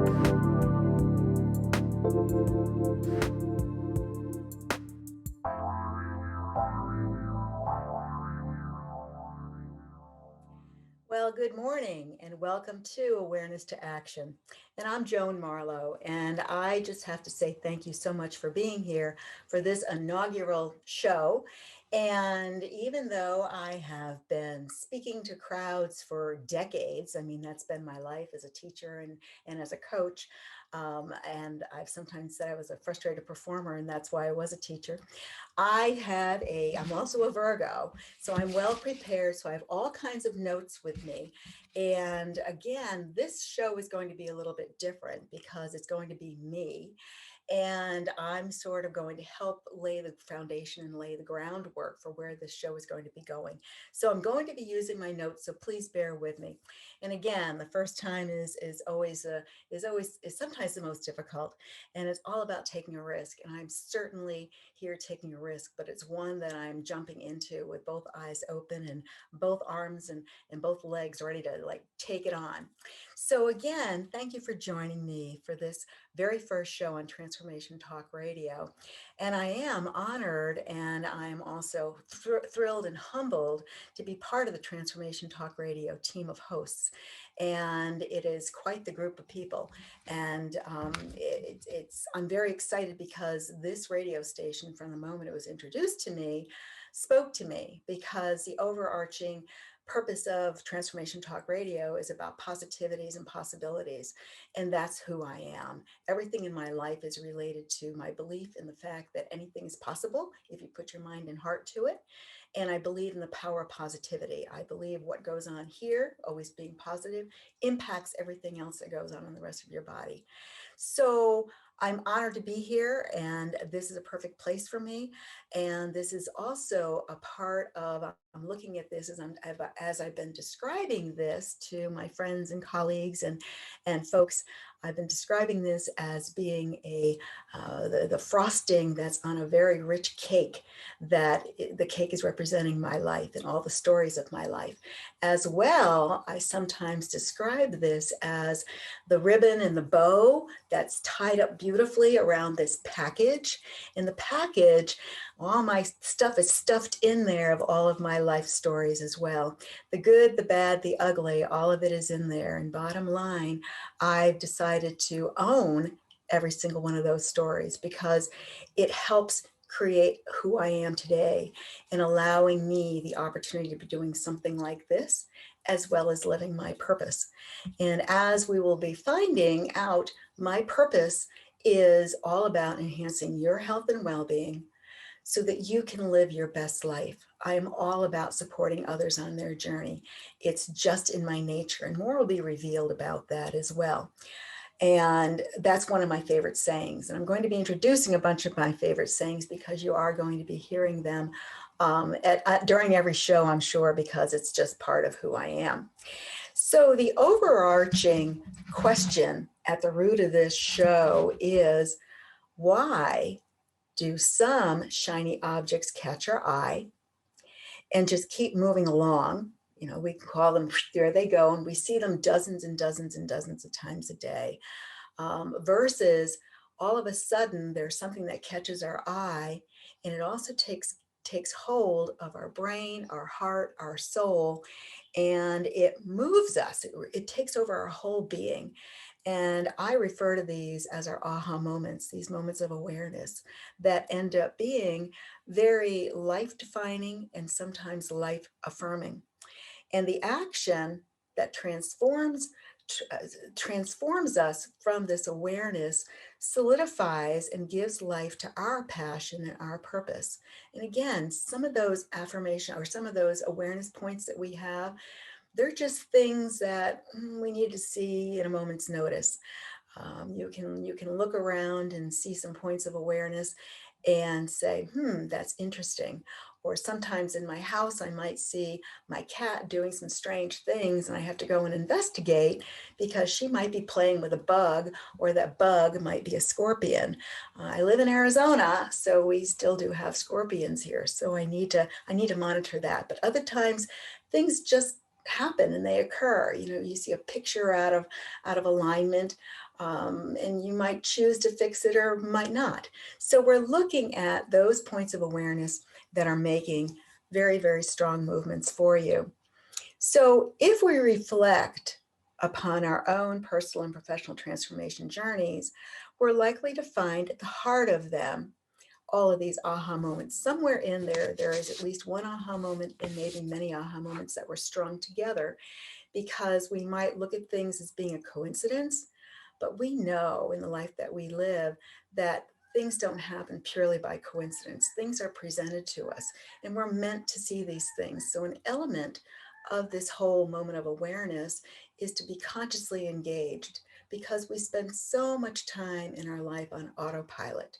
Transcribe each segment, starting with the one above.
Well, good morning and welcome to Awareness to Action. And I'm Joan Marlow, and I just have to say thank you so much for being here for this inaugural show. And even though I have been speaking to crowds for decades, I mean, that's been my life as a teacher and as a coach. And I've sometimes said I was a frustrated performer, and that's why I was a teacher. I'm also a Virgo, so I'm well prepared. So I have all kinds of notes with me. And again, this show is going to be a little bit different because it's going to be me. And I'm sort of going to help lay the foundation and lay the groundwork for where this show is going to be going. So I'm going to be using my notes, so please bear with me. And again, the first time is sometimes the most difficult, and it's all about taking a risk. And I'm certainly here taking a risk, but it's one that I'm jumping into with both eyes open and both arms and both legs ready to like take it on. So again, thank you for joining me for this very first show on Transformation Talk Radio. And I am honored and I'm also thrilled and humbled to be part of the Transformation Talk Radio team of hosts. And it is quite the group of people. And I'm very excited because this radio station, from the moment it was introduced to me, spoke to me, because the overarching purpose of Transformation Talk Radio is about positivities and possibilities. And that's who I am. Everything in my life is related to my belief in the fact that anything is possible if you put your mind and heart to it. And I believe in the power of positivity. I believe what goes on here, always being positive, impacts everything else that goes on in the rest of your body. So I'm honored to be here, and this is a perfect place for me. And this is also a part of, I'm looking at this as I've been describing this to my friends and colleagues and folks. I've been describing this as being the frosting that's on a very rich cake, that the cake is representing my life and all the stories of my life. As well, I sometimes describe this as the ribbon and the bow that's tied up beautifully around this package. In the package, all my stuff is stuffed in there of all of my life stories as well. The good, the bad, the ugly, all of it is in there. And bottom line, I've decided to own every single one of those stories because it helps create who I am today and allowing me the opportunity to be doing something like this, as well as living my purpose. And as we will be finding out, my purpose is all about enhancing your health and well-being so that you can live your best life. I am all about supporting others on their journey. It's just in my nature, and more will be revealed about that as well. And that's one of my favorite sayings. And I'm going to be introducing a bunch of my favorite sayings because you are going to be hearing them during every show, I'm sure, because it's just part of who I am. So the overarching question at the root of this show is, why do some shiny objects catch our eye and just keep moving along? You know, we call them, there they go, and we see them dozens and dozens and dozens of times a day, versus all of a sudden there's something that catches our eye, and it also takes hold of our brain, our heart, our soul, and it moves us. It takes over our whole being. And I refer to these as our aha moments, these moments of awareness that end up being very life-defining and sometimes life-affirming. And the action that transforms us from this awareness solidifies and gives life to our passion and our purpose. And again, some of those affirmation or some of those awareness points that we have, they're just things that we need to see in a moment's notice. You can look around and see some points of awareness and say, that's interesting. Or sometimes in my house, I might see my cat doing some strange things, and I have to go and investigate because she might be playing with a bug, or that bug might be a scorpion. I live in Arizona, so we still do have scorpions here. So I need to monitor that. But other times, things just happen and they occur. You know, you see a picture out of alignment, and you might choose to fix it or might not. So we're looking at those points of awareness that are making very, very strong movements for you. So if we reflect upon our own personal and professional transformation journeys, we're likely to find at the heart of them all of these aha moments. Somewhere in there, there is at least one aha moment and maybe many aha moments that were strung together, because we might look at things as being a coincidence, but we know in the life that we live that things don't happen purely by coincidence. Things are presented to us, and we're meant to see these things. So an element of this whole moment of awareness is to be consciously engaged, because we spend so much time in our life on autopilot.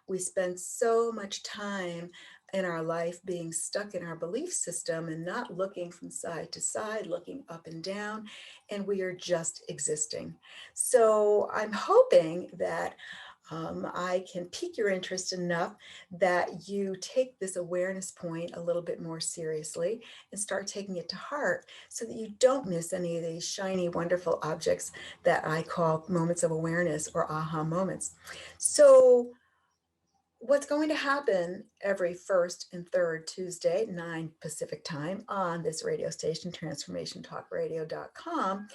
We spend so much time in our life being stuck in our belief system and not looking from side to side, looking up and down, and we are just existing. So I'm hoping that I can pique your interest enough that you take this awareness point a little bit more seriously and start taking it to heart, so that you don't miss any of these shiny, wonderful objects that I call moments of awareness or aha moments. So what's going to happen every first and third Tuesday, 9 Pacific time on this radio station, transformationtalkradio.com,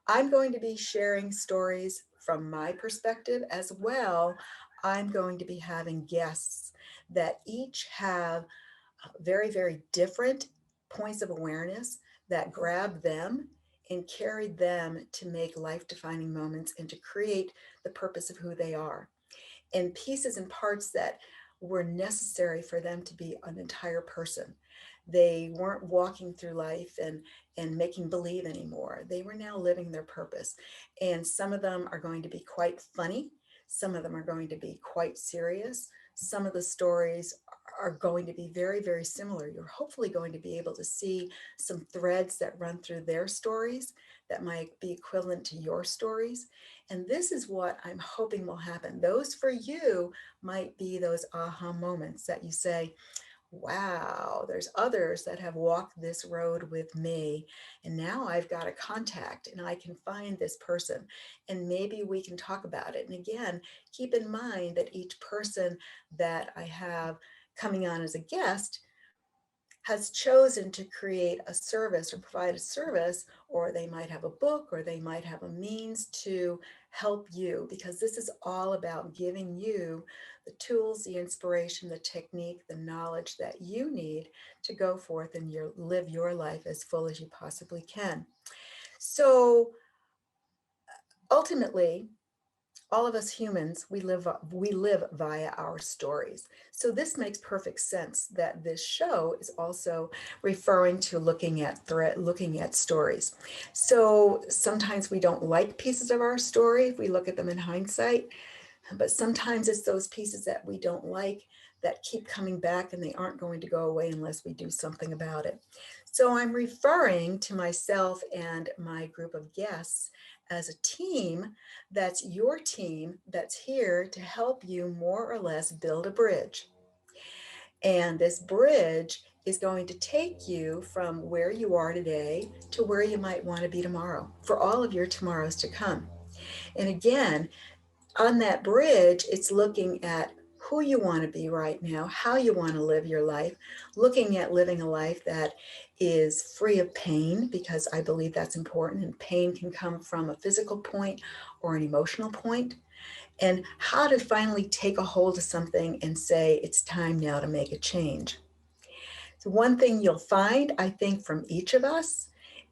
I'm going to be sharing stories from my perspective as well. I'm going to be having guests that each have very, very different points of awareness that grab them and carry them to make life-defining moments and to create the purpose of who they are, and pieces and parts that were necessary for them to be an entire person. They weren't walking through life and making believe anymore. They were now living their purpose. And some of them are going to be quite funny. Some of them are going to be quite serious. Some of the stories are going to be very, very similar. You're hopefully going to be able to see some threads that run through their stories that might be equivalent to your stories. And this is what I'm hoping will happen. Those for you might be those aha moments that you say, wow, there's others that have walked this road with me. And now I've got a contact and I can find this person and maybe we can talk about it. And again, keep in mind that each person that I have coming on as a guest has chosen to create a service or provide a service, or they might have a book, or they might have a means to help you, because this is all about giving you the tools, the inspiration, the technique, the knowledge that you need to go forth and live your life as full as you possibly can. So ultimately, all of us humans, we live via our stories. So this makes perfect sense that this show is also referring to looking at stories. So sometimes we don't like pieces of our story if we look at them in hindsight, but sometimes it's those pieces that we don't like that keep coming back, and they aren't going to go away unless we do something about it. So I'm referring to myself and my group of guests as a team. That's your team that's here to help you more or less build a bridge. And this bridge is going to take you from where you are today to where you might want to be tomorrow, for all of your tomorrows to come. And again, on that bridge, it's looking at who you want to be right now, how you want to live your life, looking at living a life that is free of pain, because I believe that's important. And pain can come from a physical point or an emotional point. And how to finally take a hold of something and say, it's time now to make a change. So one thing you'll find, I think, from each of us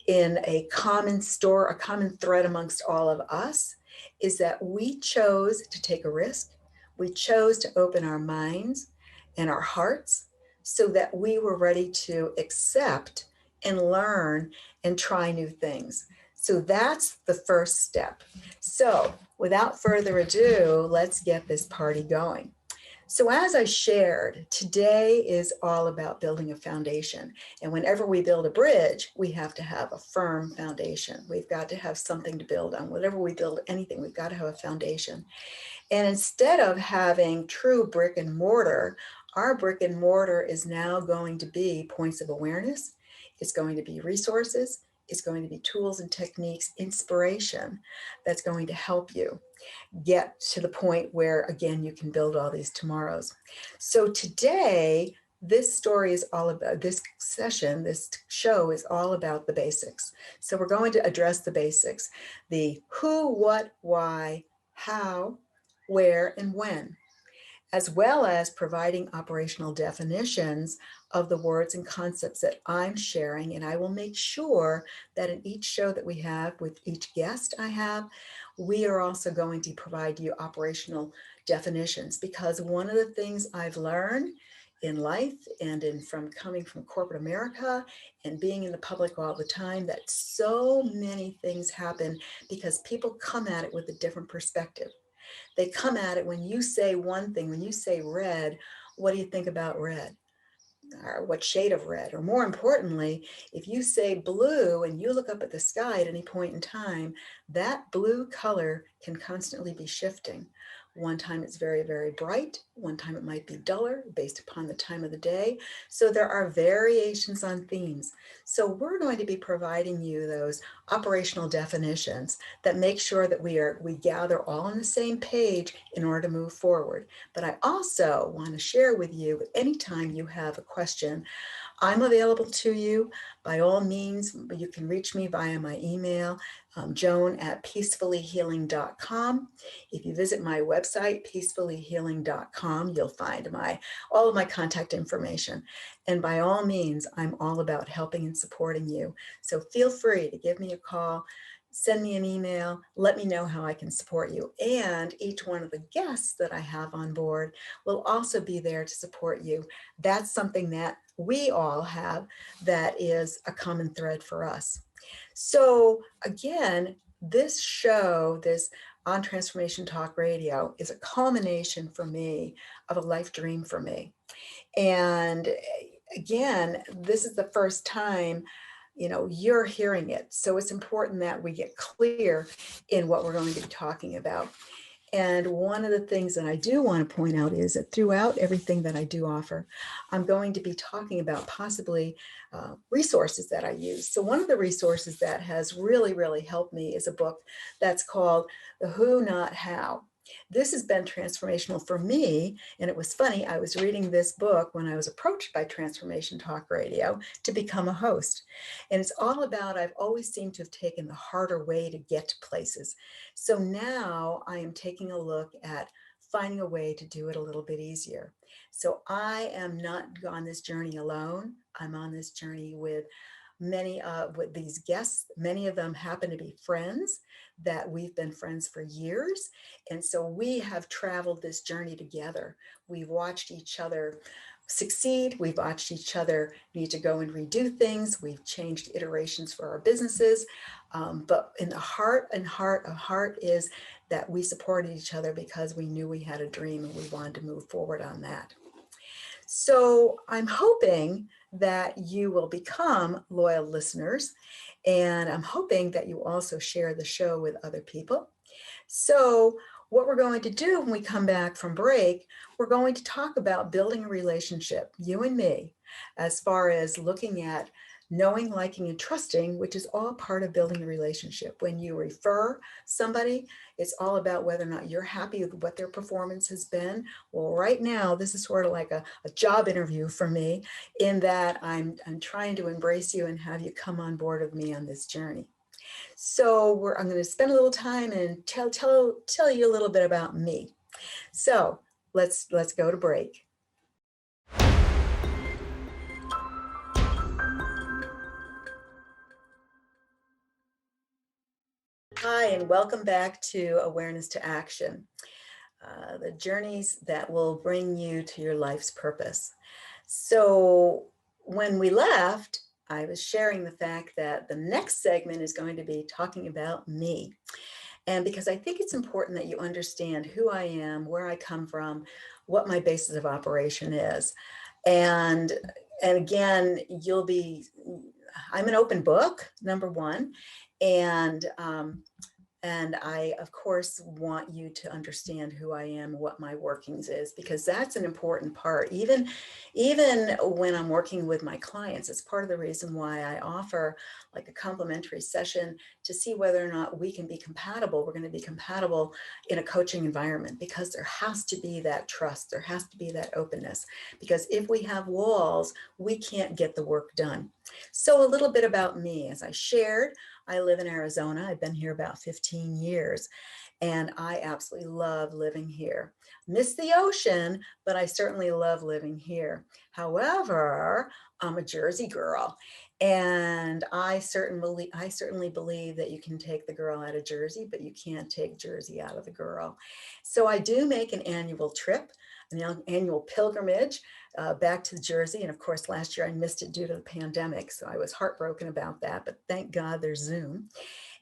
in a common thread amongst all of us, is that we chose to take a risk. We chose to open our minds and our hearts so that we were ready to accept and learn and try new things. So that's the first step. So without further ado, let's get this party going. So as I shared, today is all about building a foundation. And whenever we build a bridge, we have to have a firm foundation. We've got to have something to build on. Whenever we build anything, we've got to have a foundation. And instead of having true brick and mortar, our brick and mortar is now going to be points of awareness. It's going to be resources. It's going to be tools and techniques, inspiration that's going to help you get to the point where, again, you can build all these tomorrows. So today, this story is all about, this session, this show is all about the basics. So we're going to address the basics, the who, what, why, how, where, and when, as well as providing operational definitions of the words and concepts that I'm sharing. And I will make sure that in each show that we have with each guest I have, we are also going to provide you operational definitions, because one of the things I've learned in life and from coming from corporate America and being in the public all the time, that so many things happen because people come at it with a different perspective. They come at it, when you say one thing, when you say red, what do you think about red? Or what shade of red? Or more importantly, if you say blue and you look up at the sky at any point in time, that blue color can constantly be shifting. One time it's very, very bright. One time it might be duller based upon the time of the day. So there are variations on themes. So we're going to be providing you those operational definitions that make sure that we gather all on the same page in order to move forward. But I also want to share with you, anytime you have a question, I'm available to you. By all means, you can reach me via my email, joan@peacefullyhealing.com. If you visit my website, peacefullyhealing.com, you'll find all of my contact information. And by all means, I'm all about helping and supporting you. So feel free to give me a call, send me an email, let me know how I can support you. And each one of the guests that I have on board will also be there to support you. That's something that we all have that is a common thread for us. So again, this show, this On Transformation Talk Radio, is a culmination for me of a life dream for me. And again, this is the first time you're hearing it. So it's important that we get clear in what we're going to be talking about. And one of the things that I do want to point out is that throughout everything that I do offer, I'm going to be talking about possibly resources that I use. So one of the resources that has really, really helped me is a book that's called The Who, Not How. This has been transformational for me. And it was funny, I was reading this book when I was approached by Transformation Talk Radio to become a host. And it's all about, I've always seemed to have taken the harder way to get to places. So now I am taking a look at finding a way to do it a little bit easier. So I am not on this journey alone. I'm on this journey with with these guests. Many of them happen to be friends that we've been friends for years. And so we have traveled this journey together. We've watched each other succeed. We've watched each other need to go and redo things. We've changed iterations for our businesses. But in the heart of heart is that we supported each other because we knew we had a dream and we wanted to move forward on that. So I'm hoping that you will become loyal listeners, and I'm hoping that you also share the show with other people. So what we're going to do when we come back from break, we're going to talk about building a relationship, you and me, as far as looking at knowing, liking, and trusting, which is all part of building a relationship. When you refer somebody, it's all about whether or not you're happy with what their performance has been. Well, right now, this is sort of like a job interview for me, in that I'm trying to embrace you and have you come on board with me on this journey. So I'm going to spend a little time and tell you a little bit about me. So let's go to break. Hi, and welcome back to Awareness to Action, the journeys that will bring you to your life's purpose. So when we left, I was sharing the fact that the next segment is going to be talking about me. And because I think it's important that you understand who I am, where I come from, what my basis of operation is. And again, I'm an open book, number one. And And I, of course, want you to understand who I am, what my workings is, because that's an important part. Even when I'm working with my clients, it's part of the reason why I offer like a complimentary session to see whether or not we can be compatible. We're going to be compatible in a coaching environment, because there has to be that trust. There has to be that openness, because if we have walls, we can't get the work done. So a little bit about me. As I shared, I live in Arizona. I've been here about 15 years, and I absolutely love living here. Miss the ocean, but I certainly love living here. However, I'm a Jersey girl, and I certainly believe that you can take the girl out of Jersey, but you can't take Jersey out of the girl. So I do make an annual trip, an annual pilgrimage back to Jersey. And of course, last year I missed it due to the pandemic. So I was heartbroken about that, but thank God there's Zoom.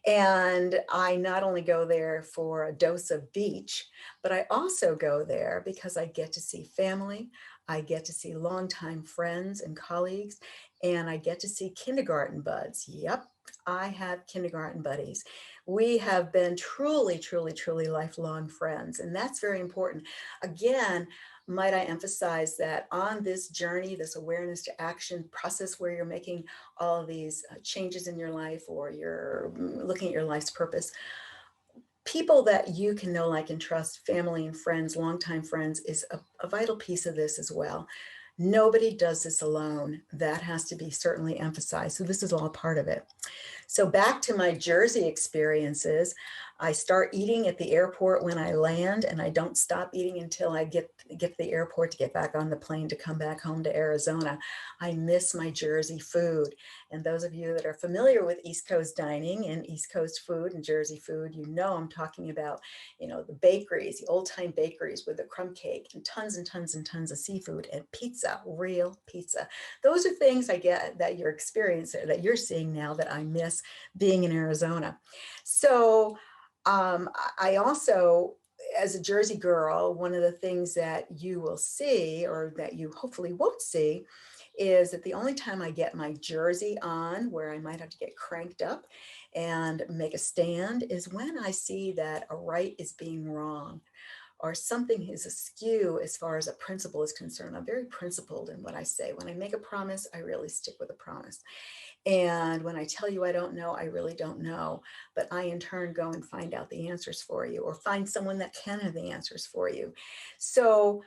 And I not only go there for a dose of beach, but I also go there because I get to see family. I get to see longtime friends and colleagues, and I get to see kindergarten buds. Yep, I have kindergarten buddies. We have been truly, truly, truly lifelong friends, and that's very important. Again, might I emphasize that on this journey, this awareness to action process where you're making all of these changes in your life, or you're looking at your life's purpose, people that you can know, like, and trust, family and friends, longtime friends, is a vital piece of this as well. Nobody does this alone. That has to be certainly emphasized. So this is all part of it. So back to my Jersey experiences, I start eating at the airport when I land, and I don't stop eating until I get to the airport to get back on the plane to come back home to Arizona. I miss my Jersey food. And those of you that are familiar with East Coast dining and East Coast food and Jersey food, you know I'm talking about, the bakeries, the old time bakeries with the crumb cake and tons and tons and tons of seafood and pizza, real pizza. Those are things I get that you're experiencing, that you're seeing now, that I miss being in Arizona. So I also, as a Jersey girl, one of the things that you will see, or that you hopefully won't see, is that the only time I get my Jersey on, where I might have to get cranked up and make a stand, is when I see that a right is being wrong, or something is askew as far as a principle is concerned. I'm very principled in what I say. When I make a promise, I really stick with a promise. And when I tell you I don't know, I really don't know. But I, in turn, go and find out the answers for you, or find someone that can have the answers for you. So,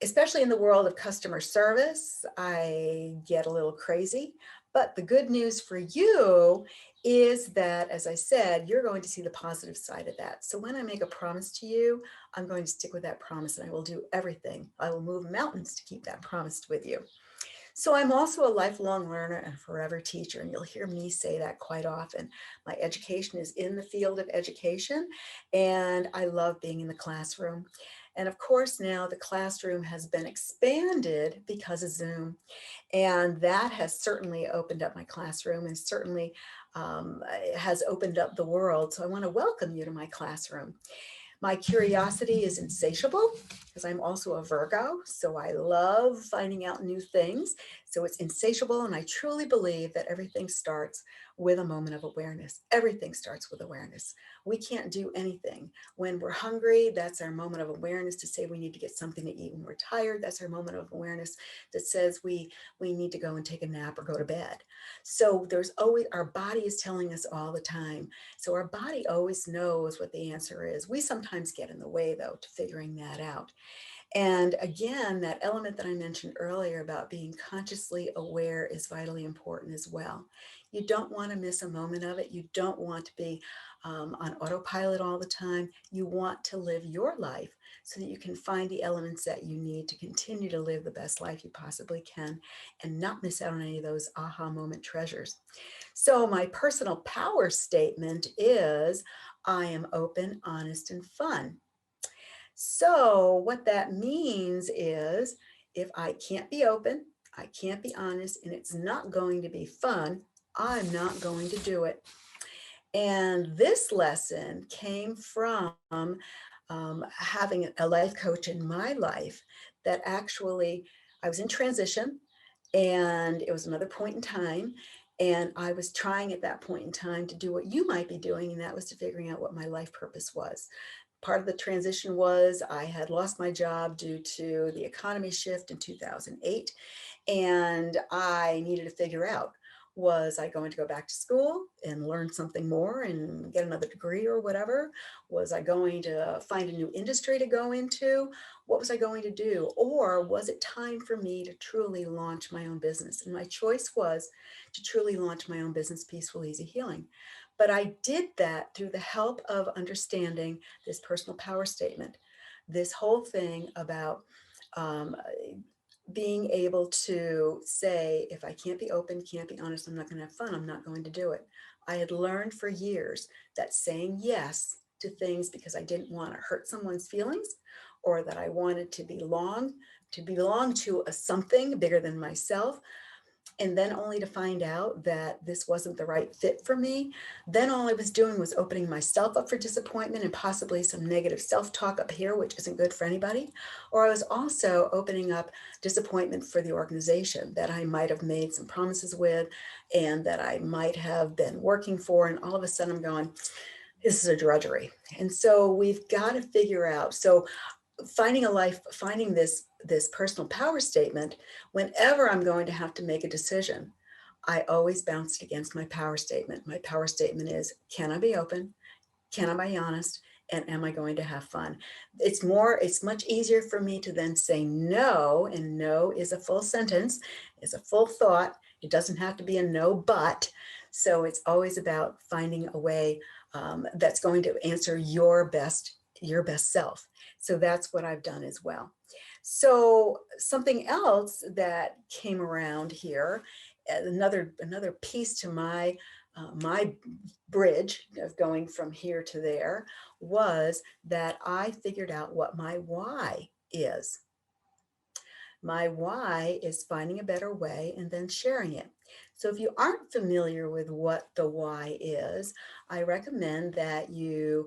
especially in the world of customer service, I get a little crazy. But the good news for you is that, as I said, you're going to see the positive side of that. So when I make a promise to you, I'm going to stick with that promise, and I will do everything. I will move mountains to keep that promise with you. So I'm also a lifelong learner and forever teacher, and you'll hear me say that quite often. My education is in the field of education, and I love being in the classroom. And of course, now the classroom has been expanded because of Zoom, and that has certainly opened up my classroom, and certainly has opened up the world. So I want to welcome you to my classroom. My curiosity is insatiable, because I'm also a Virgo, so I love finding out new things. So it's insatiable, and I truly believe that everything starts with a moment of awareness. Everything starts with awareness. We can't do anything. When we're hungry, that's our moment of awareness to say we need to get something to eat. When we're tired, that's our moment of awareness that says we need to go and take a nap or go to bed. So there's always, our body is telling us all the time. So our body always knows what the answer is. We sometimes get in the way, though, to figuring that out. And again, that element that I mentioned earlier about being consciously aware is vitally important as well. You don't want to miss a moment of it. You don't want to be on autopilot all the time. You want to live your life so that you can find the elements that you need to continue to live the best life you possibly can, and not miss out on any of those aha moment treasures. So my personal power statement is, I am open, honest, and fun. So what that means is, if I can't be open, I can't be honest, and it's not going to be fun, I'm not going to do it. And this lesson came from having a life coach in my life, that actually, I was in transition, and it was another point in time. And I was trying at that point in time to do what you might be doing, and that was to figuring out what my life purpose was. Part of the transition was I had lost my job due to the economy shift in 2008, and I needed to figure out, was I going to go back to school and learn something more and get another degree or whatever? Was I going to find a new industry to go into? What was I going to do? Or was it time for me to truly launch my own business? And my choice was to truly launch my own business, Peaceful Easy Healing. But I did that through the help of understanding this personal power statement, this whole thing about um, being able to say, if I can't be open, can't be honest, I'm not going to have fun, I'm not going to do it. I had learned for years that saying yes to things because I didn't want to hurt someone's feelings, or that I wanted to belong to a something bigger than myself, and then only to find out that this wasn't the right fit for me, then all I was doing was opening myself up for disappointment and possibly some negative self-talk up here, which isn't good for anybody. Or I was also opening up disappointment for the organization that I might have made some promises with and that I might have been working for. And all of a sudden I'm going, this is a drudgery. And so we've got to figure out. So finding this personal power statement, whenever I'm going to have to make a decision, I always bounce it against my power statement. My power statement is, can I be open? Can I be honest? And am I going to have fun? It's much easier for me to then say no, and no is a full sentence, is a full thought. It doesn't have to be a no, but. So it's always about finding a way that's going to answer your best self. So that's what I've done as well. So something else that came around here, another piece to my bridge of going from here to there, was that I figured out what my why is. My why is finding a better way and then sharing it. So if you aren't familiar with what the why is, I recommend that you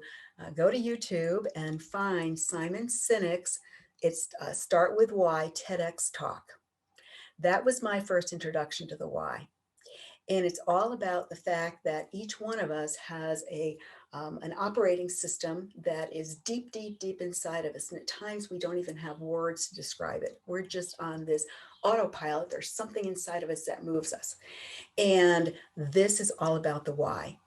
go to YouTube and find Simon Sinek's it's Start With Why TEDx talk. That was my first introduction to the why. And it's all about the fact that each one of us has an operating system that is deep, deep, deep inside of us. And at times we don't even have words to describe it. We're just on this autopilot. There's something inside of us that moves us. And this is all about the why.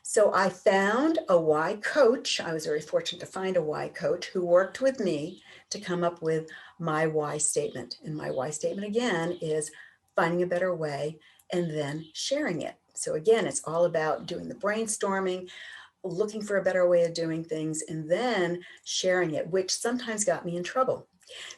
So I found a why coach. I was very fortunate to find a why coach who worked with me to come up with my why statement. And my why statement, again, is finding a better way and then sharing it. So again, it's all about doing the brainstorming, looking for a better way of doing things, and then sharing it, which sometimes got me in trouble.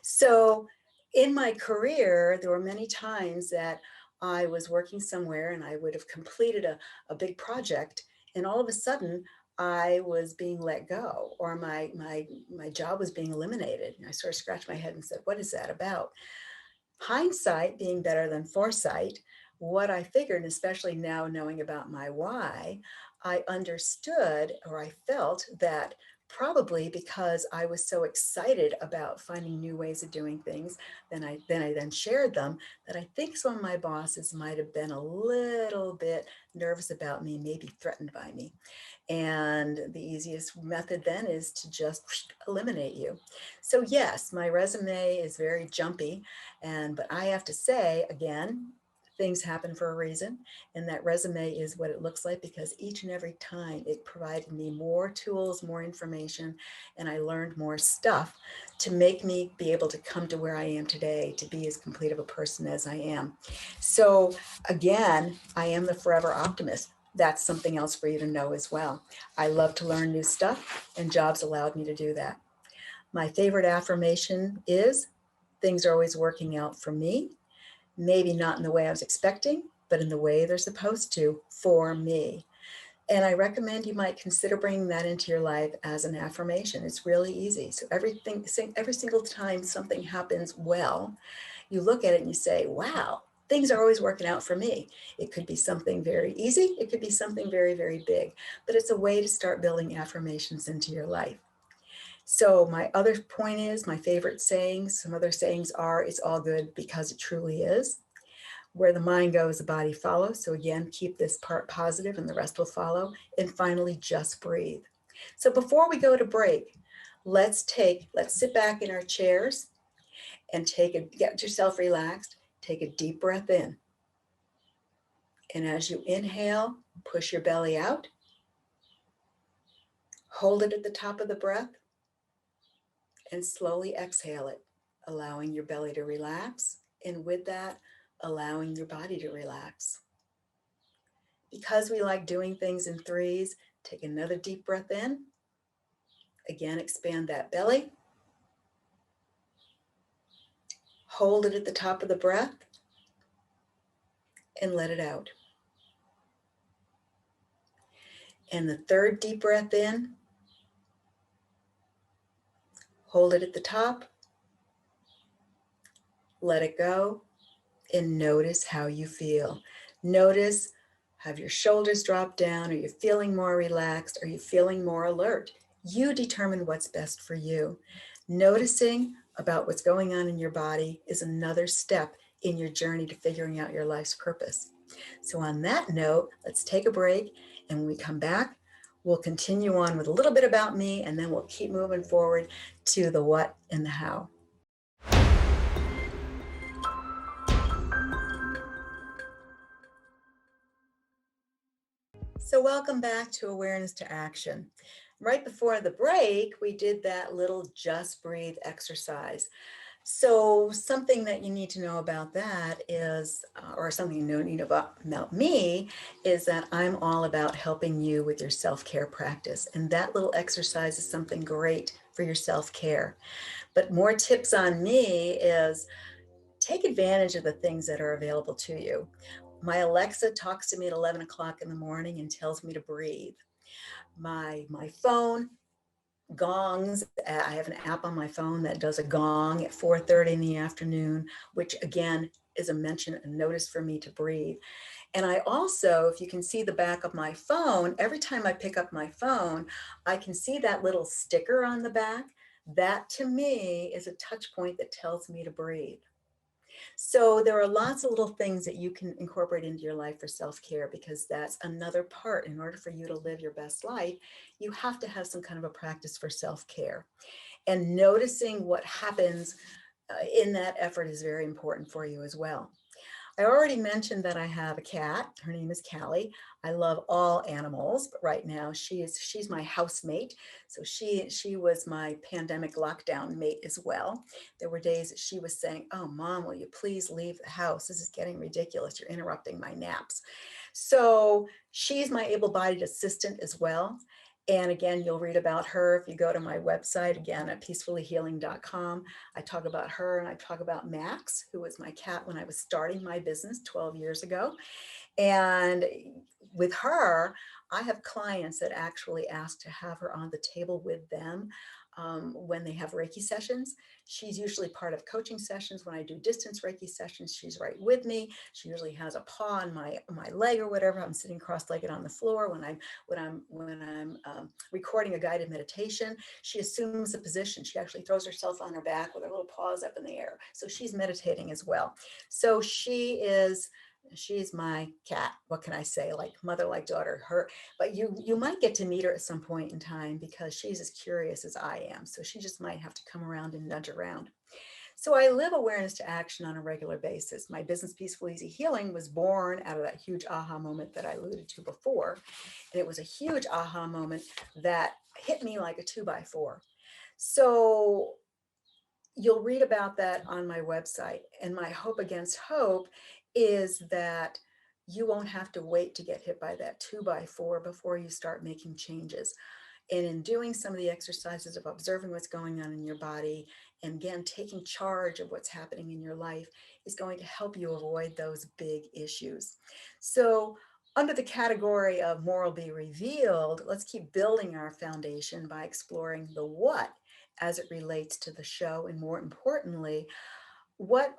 So in my career, there were many times that I was working somewhere and I would have completed a big project, and all of a sudden I was being let go, or my job was being eliminated. And I sort of scratched my head and said, what is that about? Hindsight being better than foresight, what I figured, and especially now knowing about my why, I understood, or I felt that probably because I was so excited about finding new ways of doing things, then shared them, that I think some of my bosses might have been a little bit nervous about me, maybe threatened by me. And the easiest method then is to just eliminate you. So yes, my resume is very jumpy, but I have to say again, things happen for a reason, and that resume is what it looks like because each and every time it provided me more tools, more information, and I learned more stuff to make me be able to come to where I am today, to be as complete of a person as I am. So again, I am the forever optimist. That's something else for you to know as well. I love to learn new stuff, and jobs allowed me to do that. My favorite affirmation is, things are always working out for me, maybe not in the way I was expecting, but in the way they're supposed to for me. And I recommend you might consider bringing that into your life as an affirmation. It's really easy. So every single time something happens well, you look at it and you say, wow, things are always working out for me. It could be something very easy. It could be something very, very big, but it's a way to start building affirmations into your life. So my other point is, my favorite sayings, some other sayings are, it's all good because it truly is. Where the mind goes, the body follows. So again, keep this part positive and the rest will follow. And finally, just breathe. So before we go to break, let's sit back in our chairs and get yourself relaxed. Take a deep breath in. And as you inhale, push your belly out. Hold it at the top of the breath and slowly exhale it, allowing your belly to relax. And with that, allowing your body to relax. Because we like doing things in threes, take another deep breath in. Again, expand that belly. Hold it at the top of the breath and let it out. And the third deep breath in. Hold it at the top. Let it go and notice how you feel. Notice, have your shoulders drop down? Are you feeling more relaxed? Are you feeling more alert? You determine what's best for you. Noticing about what's going on in your body is another step in your journey to figuring out your life's purpose. So on that note, let's take a break, and when we come back, we'll continue on with a little bit about me, and then we'll keep moving forward to the what and the how. So welcome back to Awareness to Action. Right before the break, we did that little just breathe exercise. So something that you need to know about that is, or something you need about me, is that I'm all about helping you with your self-care practice. And that little exercise is something great for your self-care. But more tips on me is take advantage of the things that are available to you. My Alexa talks to me at 11 o'clock in the morning and tells me to breathe. My phone gongs. I have an app on my phone that does a gong at 4:30 in the afternoon, which again is a notice for me to breathe. And I also, if you can see the back of my phone, every time I pick up my phone, I can see that little sticker on the back. That to me is a touch point that tells me to breathe. So there are lots of little things that you can incorporate into your life for self-care, because that's another part. In order for you to live your best life, you have to have some kind of a practice for self-care. And noticing what happens in that effort is very important for you as well. I already mentioned that I have a cat. Her name is Callie. I love all animals, but right now she's my housemate. So she was my pandemic lockdown mate as well. There were days that she was saying, "Oh, Mom, will you please leave the house? This is getting ridiculous. You're interrupting my naps." So she's my able-bodied assistant as well. And again, you'll read about her if you go to my website, again, at peacefullyhealing.com. I talk about her, and I talk about Max, who was my cat when I was starting my business 12 years ago. And with her, I have clients that actually ask to have her on the table with them when they have Reiki sessions. She's usually part of coaching sessions. When I do distance Reiki sessions, she's right with me. She usually has a paw on my leg or whatever. I'm sitting cross-legged on the floor when I'm recording a guided meditation. She assumes a position. She actually throws herself on her back with her little paws up in the air. So she's meditating as well. So she's my cat. What can I say? Like mother, like daughter. But you might get to meet her at some point in time, because she's as curious as I am. So she just might have to come around and nudge around. So I live awareness to action on a regular basis. My business, Peaceful Easy Healing, was born out of that huge aha moment that I alluded to before. And it was a huge aha moment that hit me like a 2x4. So you'll read about that on my website. And my hope against hope is that you won't have to wait to get hit by that 2x4 before you start making changes. And in doing some of the exercises of observing what's going on in your body, and again, taking charge of what's happening in your life, is going to help you avoid those big issues. So under the category of moral be revealed, let's keep building our foundation by exploring the what as it relates to the show, and more importantly, what's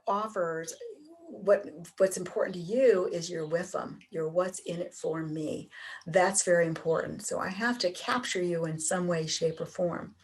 important to you is your WIFM, your what's in it for me. That's very important. So I have to capture you in some way, shape, or form.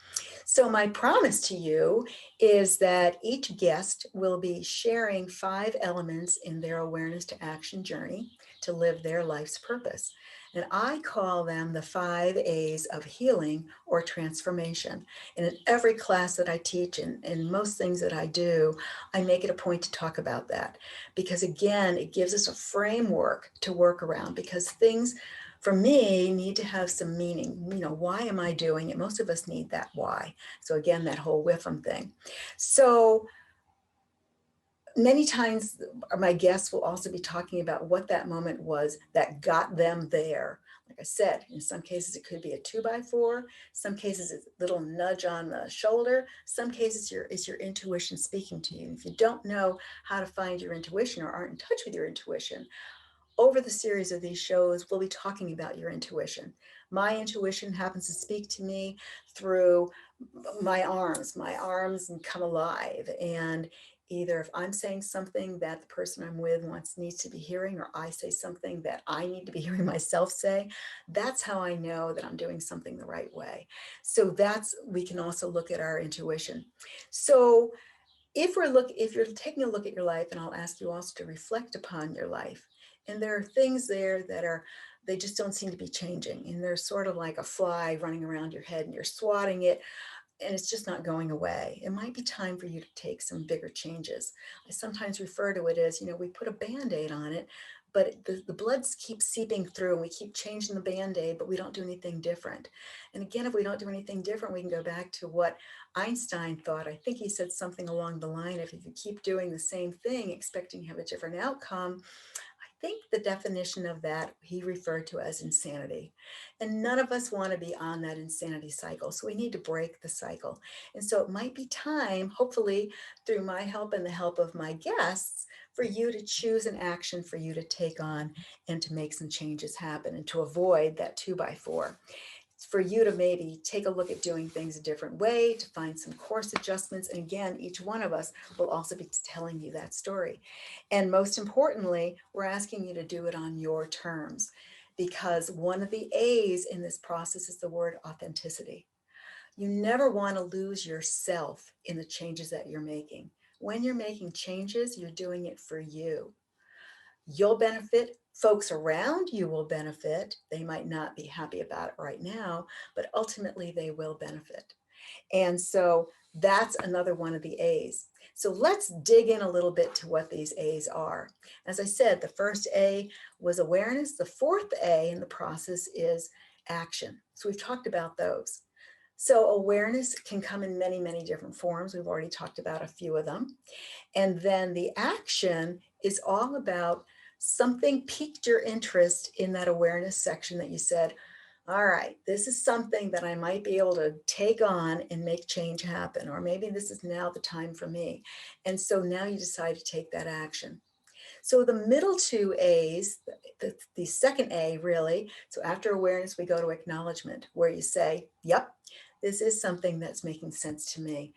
So my promise to you is that each guest will be sharing 5 elements in their awareness to action journey to live their life's purpose. And I call them the 5 A's of healing or transformation. And in every class that I teach and most things that I do, I make it a point to talk about that. Because again, it gives us a framework to work around, because things for me need to have some meaning. Why am I doing it? Most of us need that why. So again, that whole WIFM thing. So many times my guests will also be talking about what that moment was that got them there. Like I said, in some cases it could be a 2x4, some cases it's a little nudge on the shoulder, some cases it's your intuition speaking to you. And if you don't know how to find your intuition or aren't in touch with your intuition, over the series of these shows, we'll be talking about your intuition. My intuition happens to speak to me through my arms. My arms come alive. And either if I'm saying something that the person I'm with needs to be hearing, or I say something that I need to be hearing myself say, that's how I know that I'm doing something the right way. So we can also look at our intuition. So if you're taking a look at your life, and I'll ask you also to reflect upon your life, and there are things there they just don't seem to be changing, and they're sort of like a fly running around your head and you're swatting it and it's just not going away. It might be time for you to take some bigger changes. I sometimes refer to it as, we put a Band-Aid on it, but the blood keeps seeping through and we keep changing the Band-Aid, but we don't do anything different. And again, if we don't do anything different, we can go back to what Einstein thought. I think he said something along the line of, if you keep doing the same thing, expecting to have a different outcome, I think the definition of that he referred to as insanity. And none of us want to be on that insanity cycle. So we need to break the cycle. And so it might be time, hopefully through my help and the help of my guests, for you to choose an action for you to take on and to make some changes happen and to avoid that 2x4. For you to maybe take a look at doing things a different way, to find some course adjustments. And again, each one of us will also be telling you that story. And most importantly, we're asking you to do it on your terms, because one of the A's in this process is the word authenticity. You never want to lose yourself in the changes that you're making. When you're making changes, you're doing it for you. You'll benefit. Folks around you will benefit. They might not be happy about it right now, but ultimately they will benefit. And so that's another one of the A's. So let's dig in a little bit to what these A's are. As I said, the first A was awareness. The fourth A in the process is action. So we've talked about those. So awareness can come in many, many different forms. We've already talked about a few of them. And then the action is all about something piqued your interest in that awareness section that you said, all right, this is something that I might be able to take on and make change happen, or maybe this is now the time for me. And so now you decide to take that action. So the middle 2 A's, the second A really, so after awareness, we go to acknowledgement, where you say, yep, this is something that's making sense to me.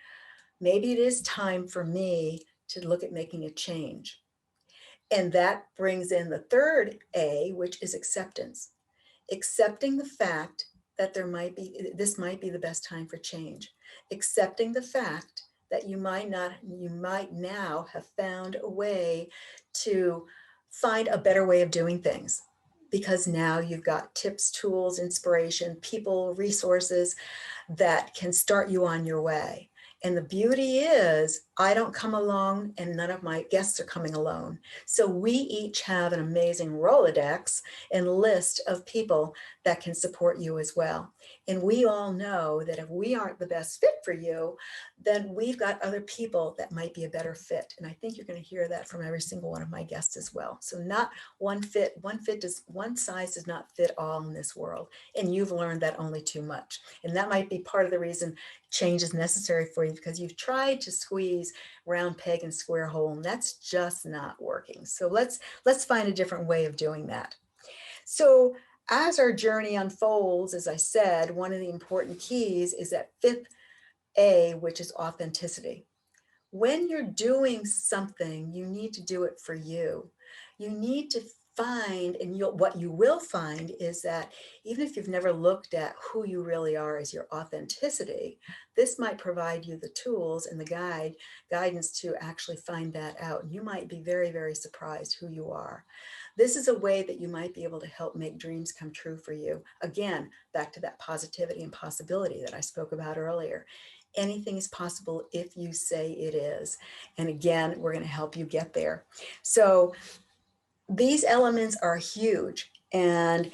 Maybe it is time for me to look at making a change. And that brings in the third A, which is acceptance. Accepting the fact that this might be the best time for change. Accepting the fact that you might now have found a way to find a better way of doing things, because now you've got tips, tools, inspiration, people, resources that can start you on your way. And the beauty is, I don't come alone and none of my guests are coming alone. So we each have an amazing Rolodex and list of people that can support you as well. And we all know that if we aren't the best fit for you, then we've got other people that might be a better fit. And I think you're going to hear that from every single one of my guests as well. So not one size does not fit all in this world. And you've learned that only too much. And that might be part of the reason change is necessary for you, because you've tried to squeeze round peg and square hole, and that's just not working. So let's find a different way of doing that. So as our journey unfolds, as I said, one of the important keys is that fifth A, which is authenticity. When you're doing something, you need to do it for you. You need to find, and what you will find is that even if you've never looked at who you really are as your authenticity, this might provide you the tools and the guidance to actually find that out. And you might be very, very surprised who you are. This is a way that you might be able to help make dreams come true for you. Again, back to that positivity and possibility that I spoke about earlier. Anything is possible if you say it is. And again, we're going to help you get there. So these elements are huge. And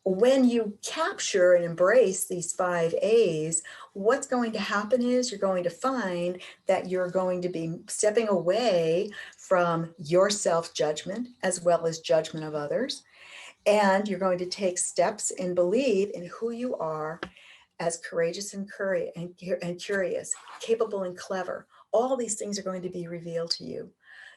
when you capture and embrace these 5 A's, what's going to happen is you're going to find that you're going to be stepping away from your self-judgment as well as judgment of others. And you're going to take steps and believe in who you are as courageous and curious, capable and clever. All these things are going to be revealed to you.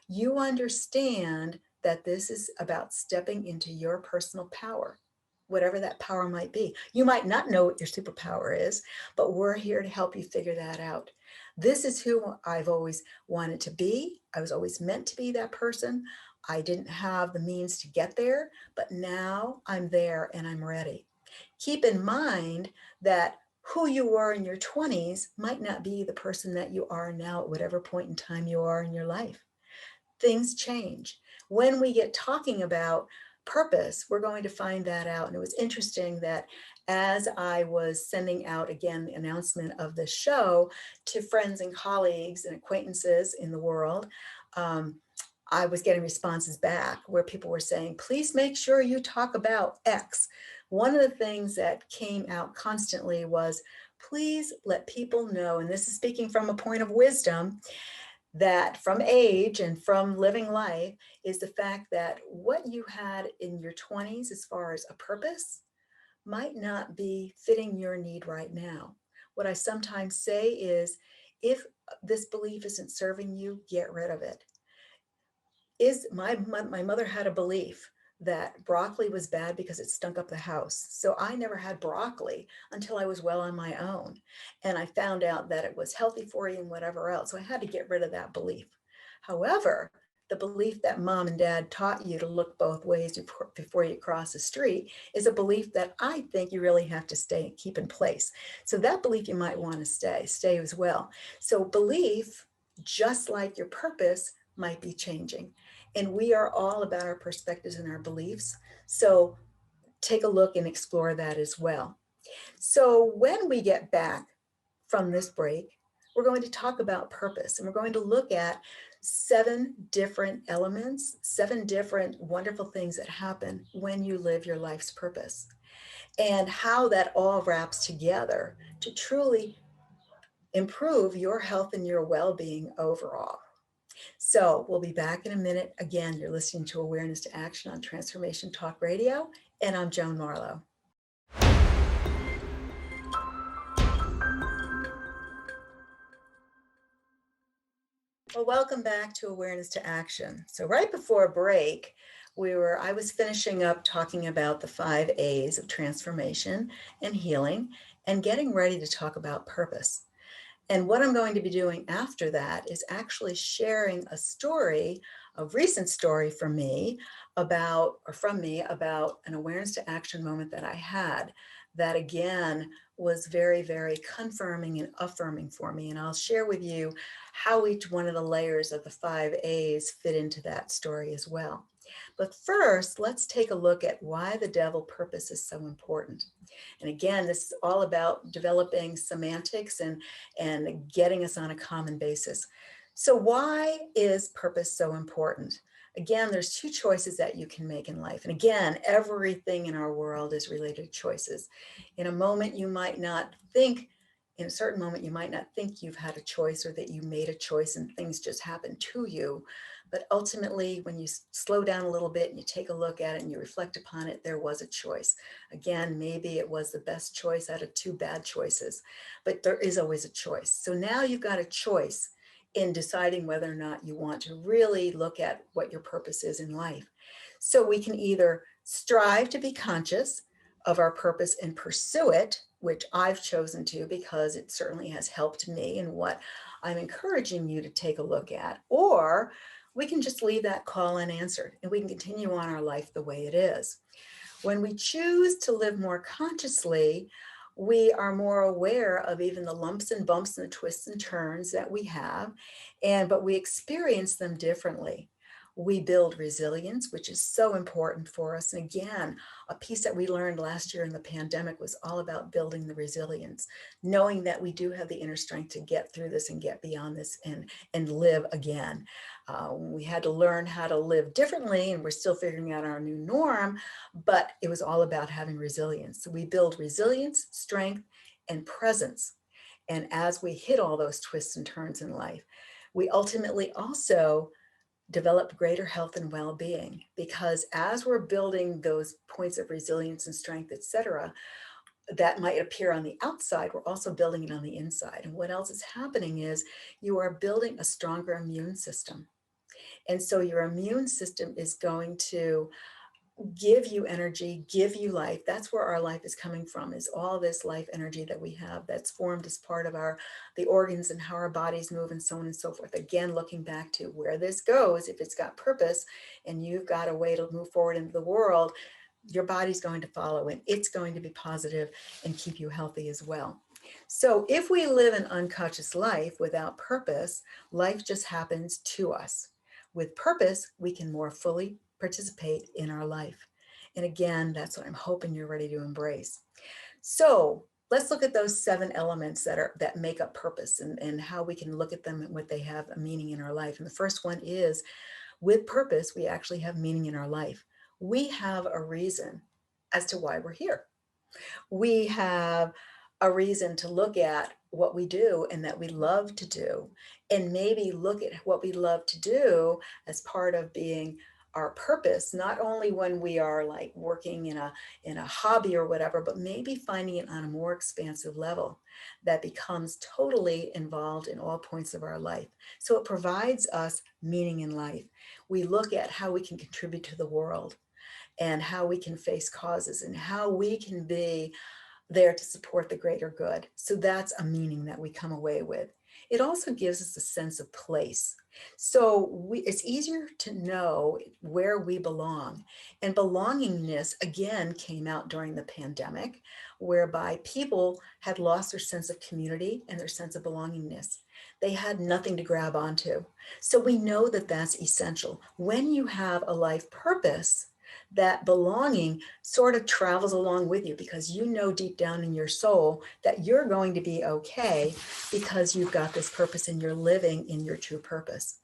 You understand that this is about stepping into your personal power, whatever that power might be. You might not know what your superpower is, but we're here to help you figure that out. This is who I've always wanted to be. I was always meant to be that person. I didn't have the means to get there, but now I'm there and I'm ready. Keep in mind that who you were in your 20s might not be the person that you are now at whatever point in time you are in your life. Things change. When we get talking about purpose, we're going to find that out. And it was interesting that as I was sending out again the announcement of this show to friends and colleagues and acquaintances in the world, I was getting responses back where people were saying, please make sure you talk about X. One of the things that came out constantly was, please let people know, and this is speaking from a point of wisdom, that from age and from living life, is the fact that what you had in your 20s as far as a purpose might not be fitting your need right now. What I sometimes say is, if this belief isn't serving you, get rid of it. My mother had a belief that broccoli was bad because it stunk up the house. So I never had broccoli until I was well on my own. And I found out that it was healthy for you and whatever else. So I had to get rid of that belief. However, the belief that mom and dad taught you to look both ways before you cross the street is a belief that I think you really have to keep in place. So that belief you might want to stay as well. So belief, just like your purpose, might be changing. And we are all about our perspectives and our beliefs. So take a look and explore that as well. So when we get back from this break, we're going to talk about purpose, and we're going to look at 7 different elements, 7 different wonderful things that happen when you live your life's purpose, and how that all wraps together to truly improve your health and your well-being overall. So we'll be back in a minute. Again, you're listening to Awareness to Action on Transformation Talk Radio, and I'm Joan Marlow. Well, welcome back to Awareness to Action. So right before break, I was finishing up talking about the 5 A's of transformation and healing and getting ready to talk about purpose. And what I'm going to be doing after that is actually sharing a recent story from me about an awareness to action moment that I had that again was very, very confirming and affirming for me. And I'll share with you how each one of the layers of the 5 A's fit into that story as well. But first, let's take a look at why the devil purpose is so important. And again, this is all about developing semantics and getting us on a common basis. So why is purpose so important? Again, there's 2 choices that you can make in life. And again, everything in our world is related to choices. In a certain moment, you might not think you've had a choice or that you made a choice and things just happen to you. But ultimately, when you slow down a little bit and you take a look at it and you reflect upon it, there was a choice. Again, maybe it was the best choice out of 2 bad choices, but there is always a choice. So now you've got a choice in deciding whether or not you want to really look at what your purpose is in life. So we can either strive to be conscious of our purpose and pursue it, which I've chosen to because it certainly has helped me and what I'm encouraging you to take a look at, or we can just leave that call unanswered and we can continue on our life the way it is. When we choose to live more consciously, we are more aware of even the lumps and bumps and the twists and turns that we have, but we experience them differently. We build resilience, which is so important for us. And again, a piece that we learned last year in the pandemic was all about building the resilience, knowing that we do have the inner strength to get through this and get beyond this and live again. We had to learn how to live differently, and we're still figuring out our new norm, but it was all about having resilience. So we build resilience, strength, and presence. And as we hit all those twists and turns in life, we ultimately also develop greater health and well-being, because as we're building those points of resilience and strength, et cetera, that might appear on the outside, we're also building it on the inside. And what else is happening is you are building a stronger immune system. And so your immune system is going to give you energy, give you life. That's where our life is coming from, is all this life energy that we have that's formed as part of the organs and how our bodies move and so on and so forth. Again, looking back to where this goes, if it's got purpose and you've got a way to move forward into the world, your body's going to follow and it's going to be positive and keep you healthy as well. So if we live an unconscious life without purpose, life just happens to us. With purpose, we can more fully participate in our life. And again, that's what I'm hoping you're ready to embrace. So let's look at those 7 elements that make up purpose and how we can look at them and what they have a meaning in our life. And the first one is, with purpose, we actually have meaning in our life. We have a reason as to why we're here. We have a reason to look at what we do and that we love to do, and maybe look at what we love to do as part of being our purpose, not only when we are like working in a hobby or whatever, but maybe finding it on a more expansive level that becomes totally involved in all points of our life. So it provides us meaning in life. We look at how we can contribute to the world and how we can face causes and how we can be there to support the greater good. So that's a meaning that we come away with. It also gives us a sense of place. So it's easier to know where we belong. And belongingness, again, came out during the pandemic, whereby people had lost their sense of community and their sense of belongingness. They had nothing to grab onto. So we know that that's essential. When you have a life purpose, that belonging sort of travels along with you, because you know deep down in your soul that you're going to be okay because you've got this purpose and you're living in your true purpose.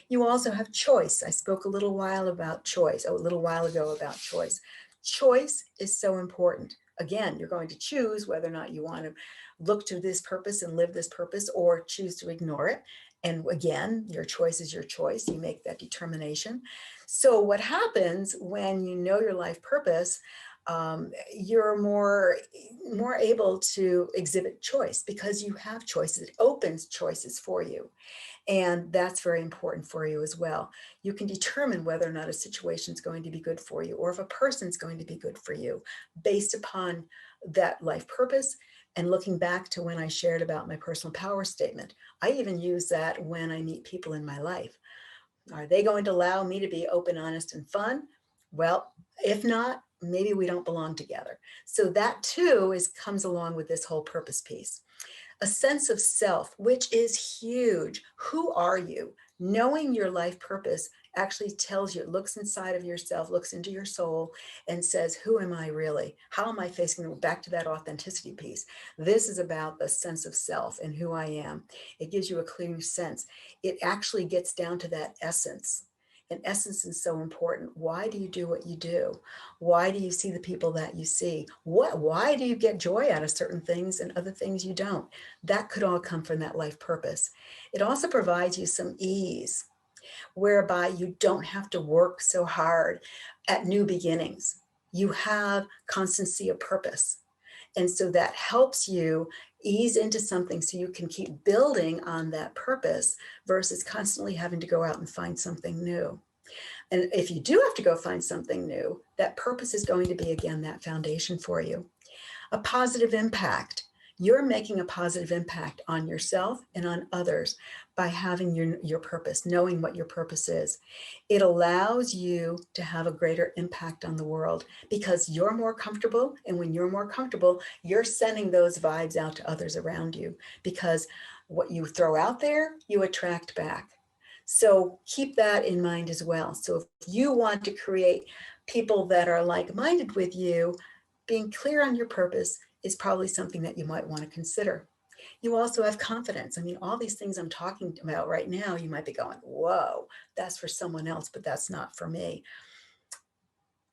You also have choice. I spoke a little while ago about choice. Choice is so important. Again, you're going to choose whether or not you want to look to this purpose and live this purpose, or choose to ignore it. And again, your choice is your choice. You make that determination. So what happens when you know your life purpose, you're more able to exhibit choice because you have choices. It opens choices for you. And that's very important for you as well. You can determine whether or not a situation is going to be good for you, or if a person's going to be good for you, based upon that life purpose. And looking back to when I shared about my personal power statement, I even use that when I meet people in my life. Are they going to allow me to be open, honest, and fun? Well, if not, maybe we don't belong together. So that too comes along with this whole purpose piece. A sense of self, which is huge. Who are you? Knowing your life purpose actually tells you, it looks inside of yourself, looks into your soul, and says, who am I really? How am I facing them? Back to that authenticity piece. This is about the sense of self and who I am. It gives you a clear sense. It actually gets down to that essence. And essence is so important. Why do you do what you do? Why do you see the people that you see? Why do you get joy out of certain things and other things you don't? That could all come from that life purpose. It also provides you some ease, whereby you don't have to work so hard at new beginnings. You have constancy of purpose. And so that helps you ease into something so you can keep building on that purpose versus constantly having to go out and find something new. And if you do have to go find something new, that purpose is going to be, again, that foundation for you. A positive impact. You're making a positive impact on yourself and on others by having your purpose, knowing what your purpose is. It allows you to have a greater impact on the world because you're more comfortable. And when you're more comfortable, you're sending those vibes out to others around you because what you throw out there, you attract back. So keep that in mind as well. So if you want to create people that are like-minded with you, being clear on your purpose is probably something that you might want to consider. You also have confidence. I mean, all these things I'm talking about right now, you might be going, whoa, that's for someone else, but that's not for me.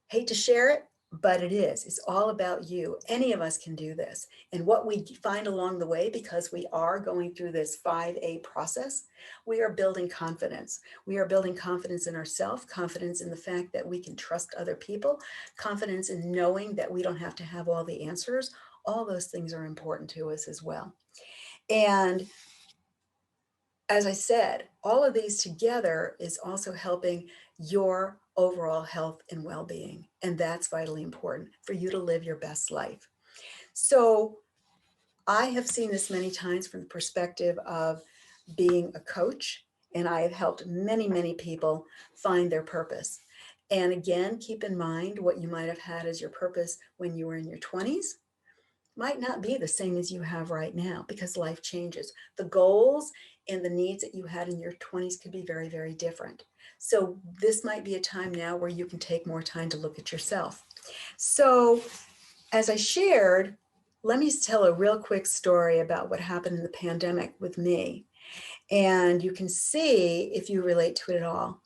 Hate to share it, but it is. It's all about you. Any of us can do this. And what we find along the way, because we are going through this 5A process, we are building confidence. We are building confidence in ourselves, confidence in the fact that we can trust other people, confidence in knowing that we don't have to have all the answers. All those things are important to us as well. And as I said, all of these together is also helping your overall health and well-being. And that's vitally important for you to live your best life. So I have seen this many times from the perspective of being a coach, and I have helped many, many people find their purpose. And again, keep in mind what you might have had as your purpose when you were in your 20s might not be the same as you have right now because life changes. The goals and the needs that you had in your 20s could be very, very different. So this might be a time now where you can take more time to look at yourself. So as I shared, let me tell a real quick story about what happened in the pandemic with me. And you can see if you relate to it at all.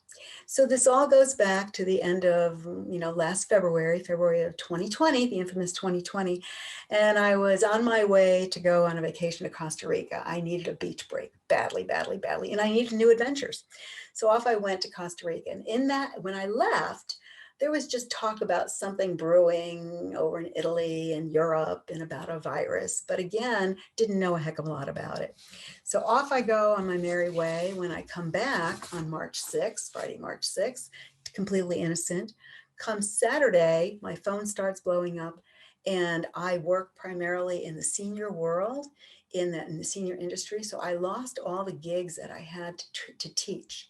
So this all goes back to the end of, last February of 2020, the infamous 2020. And I was on my way to go on a vacation to Costa Rica. I needed a beach break badly, badly, badly. And I needed new adventures. So off I went to Costa Rica. And in that, when I left, there was just talk about something brewing over in Italy and Europe and about a virus. But again, didn't know a heck of a lot about it. So off I go on my merry way. When I come back on March 6th, Friday, March 6th, completely innocent. Come Saturday, my phone starts blowing up, and I work primarily in the senior world, in the senior industry. So I lost all the gigs that I had to teach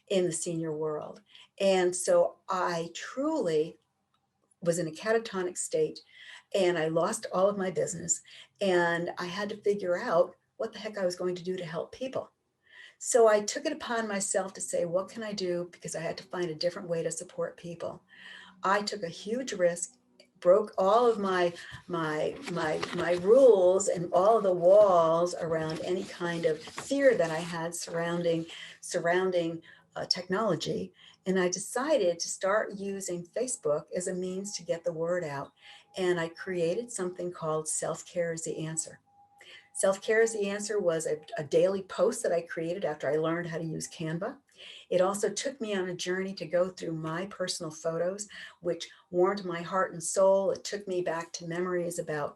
in the senior world. And so I truly was in a catatonic state and I lost all of my business and I had to figure out what the heck I was going to do to help people. So I took it upon myself to say, what can I do? Because I had to find a different way to support people. I took a huge risk, broke all of my rules and all of the walls around any kind of fear that I had surrounding technology. And I decided to start using Facebook as a means to get the word out. And I created something called Self-Care is the Answer. Self-Care is the Answer was a daily post that I created after I learned how to use Canva. It also took me on a journey to go through my personal photos, which warmed my heart and soul. It took me back to memories about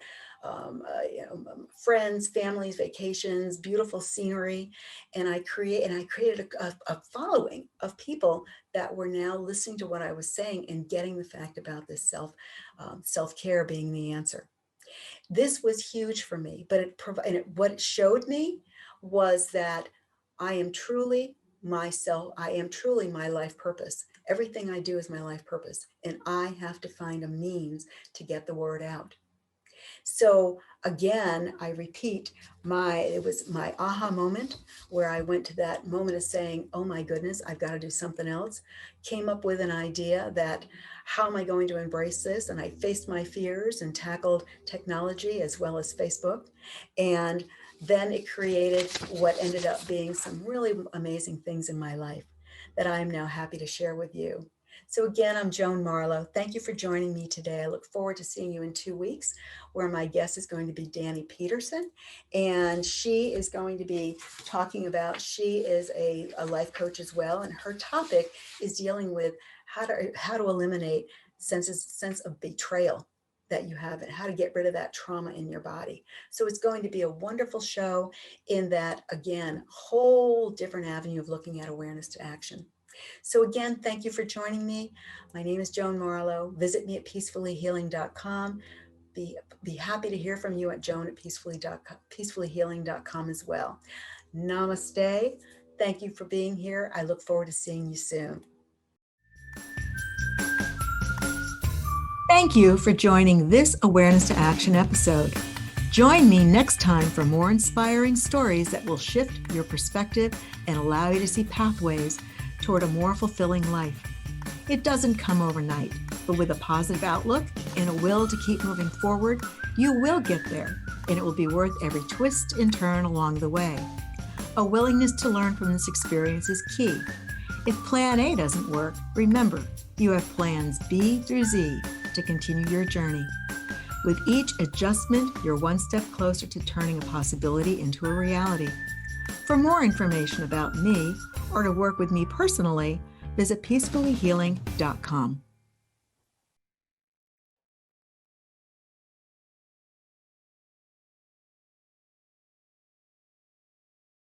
friends, families, vacations, beautiful scenery. And I created a following of people that were now listening to what I was saying and getting the fact about this self-care being the answer. This was huge for me, but what it showed me was that I am truly myself. I am truly my life purpose. Everything I do is my life purpose, and I have to find a means to get the word out. So again, I repeat, it was my aha moment where I went to that moment of saying, oh my goodness, I've got to do something else. Came up with an idea that how am I going to embrace this? And I faced my fears and tackled technology as well as Facebook. And then it created what ended up being some really amazing things in my life that I'm now happy to share with you. So again, I'm Joan Marlow. Thank you for joining me today. I look forward to seeing you in 2 weeks, where my guest is going to be Danny Peterson. And she is going to be talking about, she is a life coach as well. And her topic is dealing with how to eliminate sense of betrayal that you have and how to get rid of that trauma in your body. So it's going to be a wonderful show in that, again, whole different avenue of looking at awareness to action. So again, thank you for joining me. My name is Joan Marlow. Visit me at peacefullyhealing.com. be happy to hear from you at Joan at peacefullyhealing.com as well. Namaste. Thank you for being here. I look forward to seeing you soon. Thank you for joining this Awareness to Action episode. Join me next time for more inspiring stories that will shift your perspective and allow you to see pathways toward a more fulfilling life. It doesn't come overnight, but with a positive outlook and a will to keep moving forward, you will get there, and it will be worth every twist and turn along the way. A willingness to learn from this experience is key. If plan A doesn't work, remember, you have plans B through Z to continue your journey. With each adjustment, you're one step closer to turning a possibility into a reality. For more information about me or to work with me personally, visit peacefullyhealing.com.